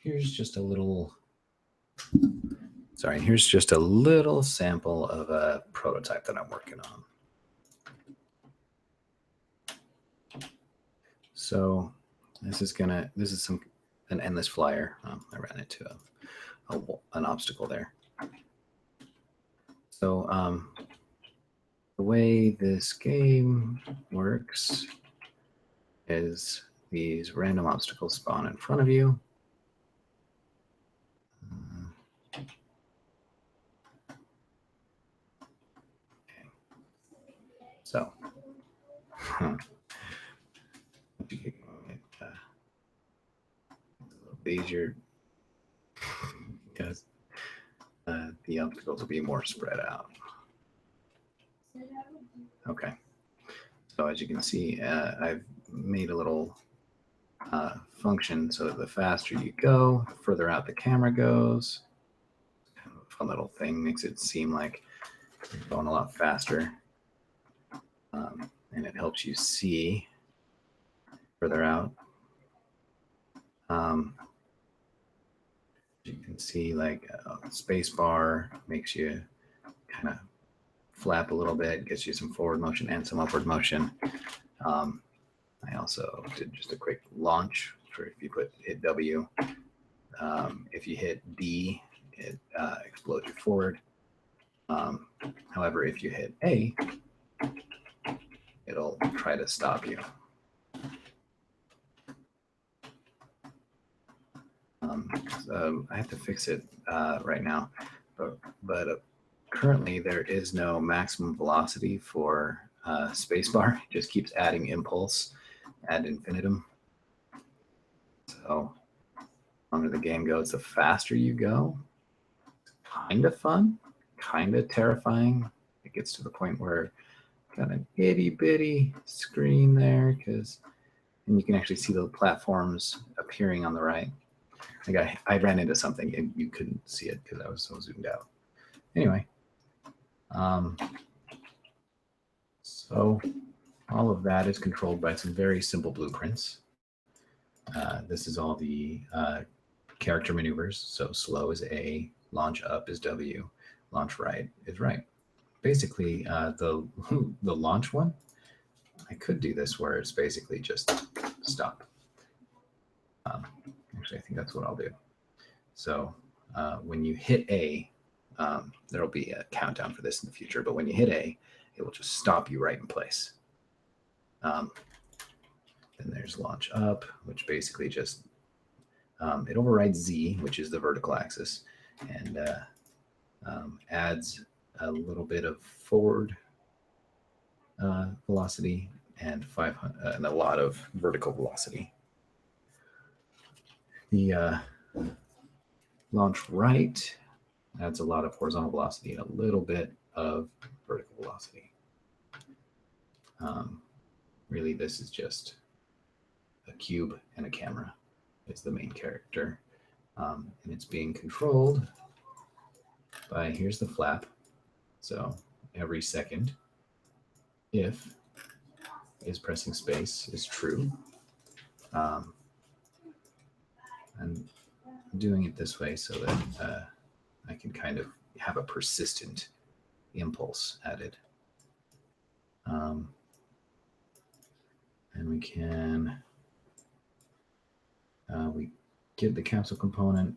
here's just a little, here's just a little sample of a prototype that I'm working on. So this is an endless flyer. I ran into an obstacle there. So the way this game works is these random obstacles spawn in front of you. Okay. So, easier because the obstacles will be more spread out. Okay. So as you can see, I've made a little function so that the faster you go, the further out the camera goes. Kind of a fun little thing, makes it seem like you're going a lot faster. And it helps you see further out. You can see like space bar makes you kind of flap a little bit, gets you some forward motion and some upward motion. I also did just a quick launch for if you hit W. If you hit D, it explodes you forward. However, if you hit A, it'll try to stop you. I have to fix it right now, but currently there is no maximum velocity for spacebar. It just keeps adding impulse ad infinitum. So the longer the game goes, the faster you go. It's kind of fun, kind of terrifying. It gets to the point where got an itty bitty screen there and you can actually see the platforms appearing on the right. Like I ran into something and you couldn't see it because I was so zoomed out. Anyway, so all of that is controlled by some very simple blueprints. This is all the character maneuvers. So slow is A, launch up is W, launch right is right. Basically, the launch one, I could do this where it's basically just stop. Actually, I think that's what I'll do. So when you hit A, there'll be a countdown for this in the future, but when you hit A, it will just stop you right in place. Then there's launch up, which basically just, it overrides Z, which is the vertical axis, and adds a little bit of forward velocity and and a lot of vertical velocity. The launch right adds a lot of horizontal velocity and a little bit of vertical velocity. Really, this is just a cube and a camera. It's the main character. And it's being controlled by, here's the flap. So every second, if is pressing space is true. And I'm doing it this way so that I can kind of have a persistent impulse added. And we can, we get the capsule component,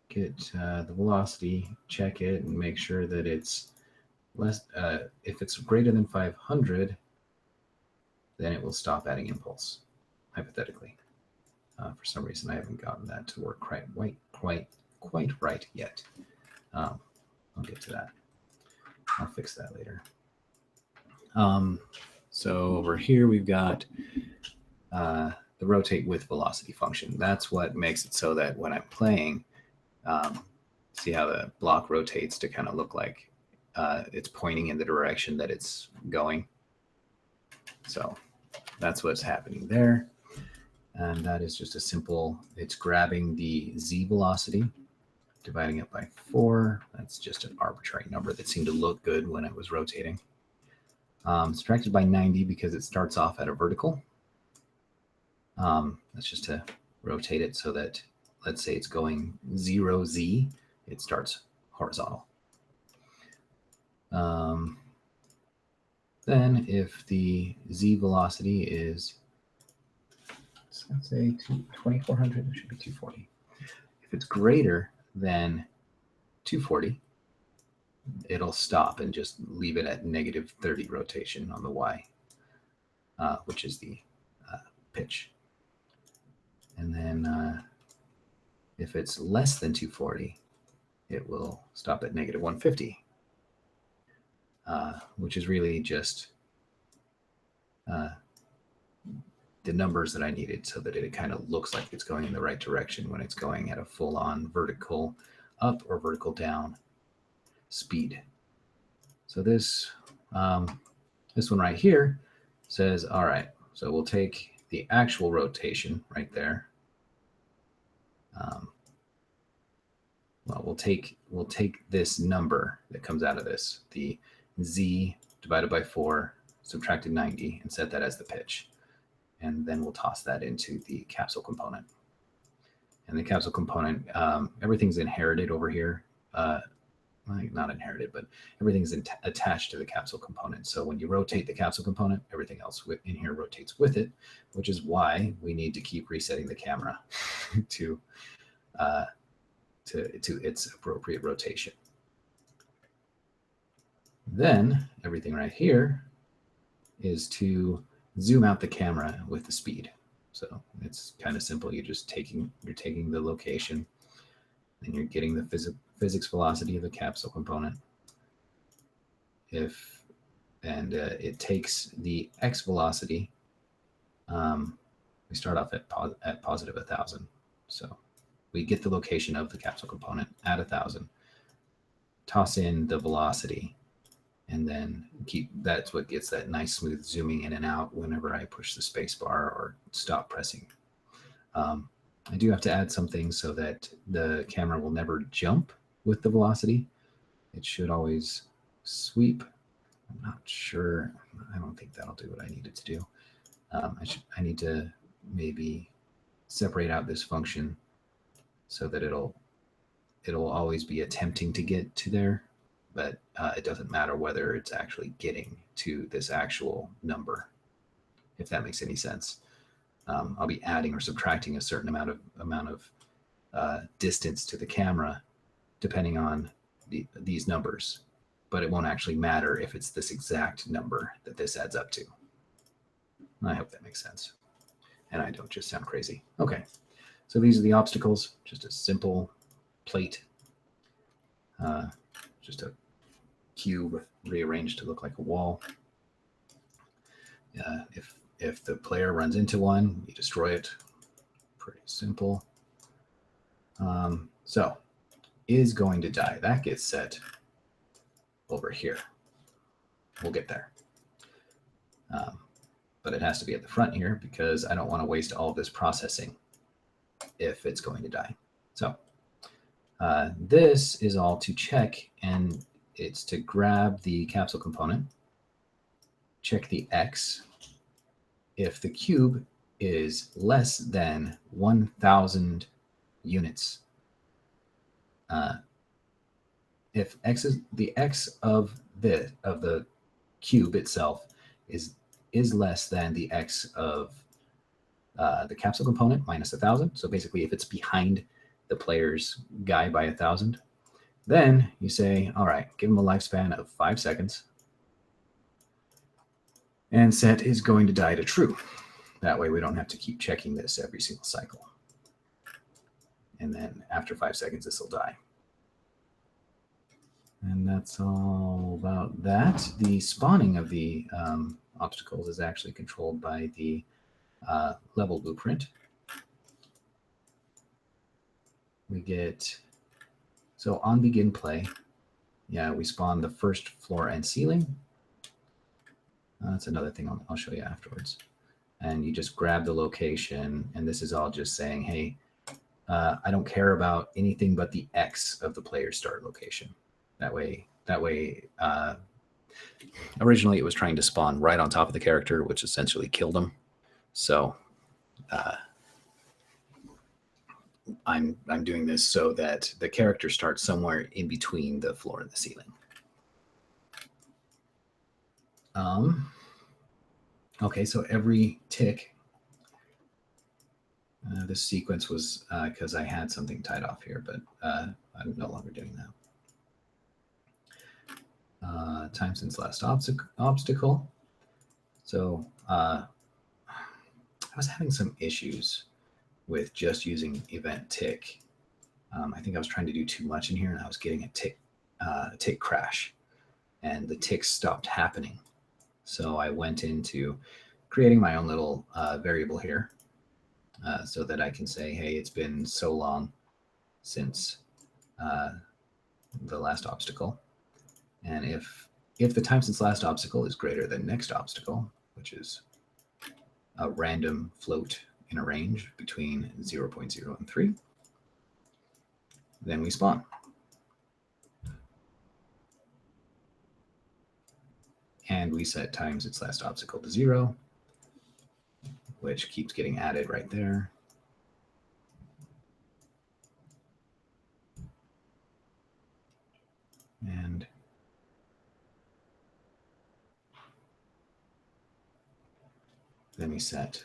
get the velocity, check it, and make sure that it's less, if it's greater than 500, then it will stop adding impulse, hypothetically. For some reason, I haven't gotten that to work quite right yet. I'll get to that. I'll fix that later. So over here, we've got the rotate with velocity function. That's what makes it so that when I'm playing, see how the block rotates to kind of look like it's pointing in the direction that it's going. So that's what's happening there. And that is just a simple, it's grabbing the Z velocity, dividing it by 4. That's just an arbitrary number that seemed to look good when it was rotating. Subtracted by 90 because it starts off at a vertical. That's just to rotate it so that, let's say it's going 0Z, it starts horizontal. Then if the Z velocity is, let's say 2400, it should be 240. If it's greater than 240, it'll stop and just leave it at -30 rotation on the Y, which is the pitch. And then if it's less than 240, it will stop at -150, which is really just the numbers that I needed so that it kind of looks like it's going in the right direction when it's going at a full-on vertical up or vertical down speed. So this this one right here says, all right, so we'll take the actual rotation right there. Well, we'll take this number that comes out of this, the Z divided by 4, subtracted 90, and set that as the pitch. And then we'll toss that into the capsule component. And the capsule component, everything's inherited over here. Not inherited, but everything's attached to the capsule component. So when you rotate the capsule component, everything else in here rotates with it, which is why we need to keep resetting the camera to its appropriate rotation. Then everything right here is to zoom out the camera with the speed. So it's kind of simple. You're taking the location, and you're getting the physics velocity of the capsule component. It takes the x velocity. We start off at positive 1,000. So we get the location of the capsule component at 1,000, toss in the velocity, and then that's what gets that nice smooth zooming in and out whenever I push the space bar or stop pressing. I do have to add something so that the camera will never jump with the velocity. It should always sweep. I'm not sure. I don't think that'll do what I need it to do. I need to maybe separate out this function so that it'll always be attempting to get to there, but it doesn't matter whether it's actually getting to this actual number, if that makes any sense. I'll be adding or subtracting a certain amount of distance to the camera depending on these numbers, but it won't actually matter if it's this exact number that this adds up to. I hope that makes sense, and I don't just sound crazy. Okay, so these are the obstacles, just a simple plate, just a cube rearranged to look like a wall. If the player runs into one, you destroy it. Pretty simple. So is going to die. That gets set over here. We'll get there. But it has to be at the front here because I don't want to waste all of this processing if it's going to die. So this is all to check, and it's to grab the capsule component, check the X. If the cube is less than 1,000 units, if X is the X of the cube itself is less than the X of the capsule component minus 1,000. So basically, if it's behind the player's guy by 1,000, then you say, all right, give him a lifespan of 5 seconds, and set is going to die to true. That way we don't have to keep checking this every single cycle. And then after 5 seconds, this will die. And that's all about that. The spawning of the obstacles is actually controlled by the level blueprint. We get, so on begin play, we spawn the first floor and ceiling. That's another thing I'll show you afterwards. And you just grab the location, and this is all just saying, hey, I don't care about anything but the X of the player's start location. That way, originally it was trying to spawn right on top of the character, which essentially killed him. So I'm doing this so that the character starts somewhere in between the floor and the ceiling. Okay, so every tick, this sequence was because I had something tied off here, but I'm no longer doing that. Time since last obstacle. So I was having some issues with just using event tick. I think I was trying to do too much in here, and I was getting a tick crash, and the ticks stopped happening. So I went into creating my own little variable here, so that I can say, hey, it's been so long since the last obstacle, and if the time since last obstacle is greater than next obstacle, which is a random float in a range between 0.0 and 3, then we spawn. And we set times its last obstacle to 0, which keeps getting added right there. And then we set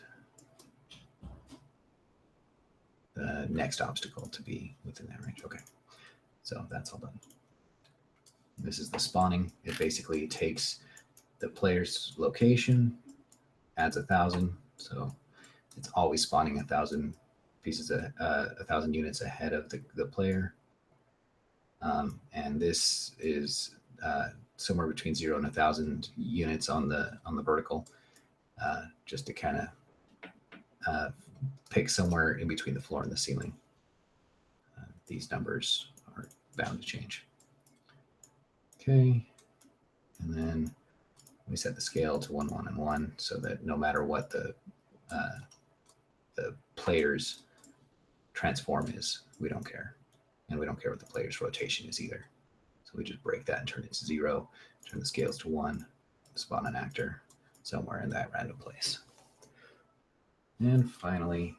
the next obstacle to be within that range. Okay, so that's all done. This is the spawning. It basically takes the player's location, adds 1,000, so it's always spawning 1,000 pieces, 1,000 units ahead of the player. And this is somewhere between 0 and 1,000 units on the vertical, just to kind of pick somewhere in between the floor and the ceiling. These numbers are bound to change. Okay, and then we set the scale to 1, 1, and 1, so that no matter what the player's transform is, we don't care. And we don't care what the player's rotation is either. So we just break that and turn it to 0, turn the scales to 1, spawn an actor somewhere in that random place. And finally,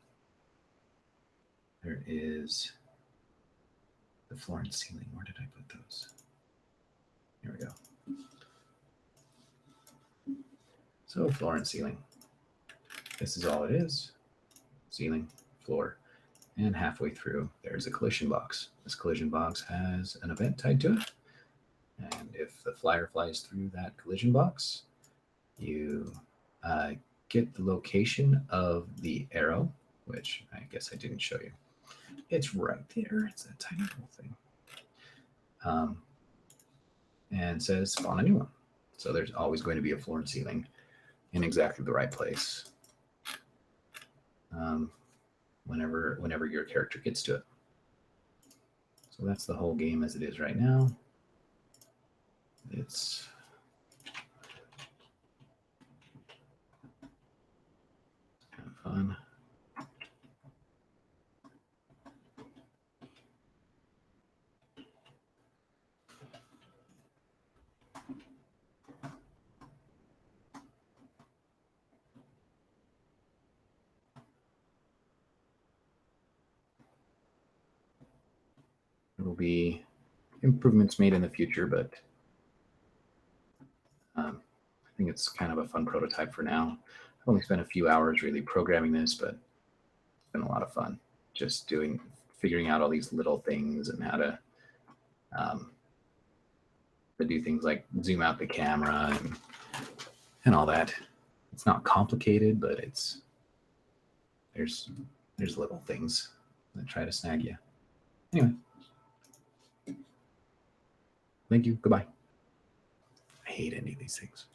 there is the floor and ceiling. Where did I put those? Here we go. So floor and ceiling. This is all it is. Ceiling, floor, and halfway through, there's a collision box. This collision box has an event tied to it. And if the flyer flies through that collision box, you get the location of the arrow, which I guess I didn't show you. It's right there. It's that tiny little thing. And says spawn a new one. So there's always going to be a floor and ceiling in exactly the right place whenever your character gets to it. So that's the whole game as it is right now. It's kind of fun. There will be improvements made in the future, but I think it's kind of a fun prototype for now. I've only spent a few hours really programming this, but it's been a lot of fun just figuring out all these little things and how to do things like zoom out the camera and all that. It's not complicated, but there's little things that try to snag you. Anyway, thank you. Goodbye. I hate any of these things.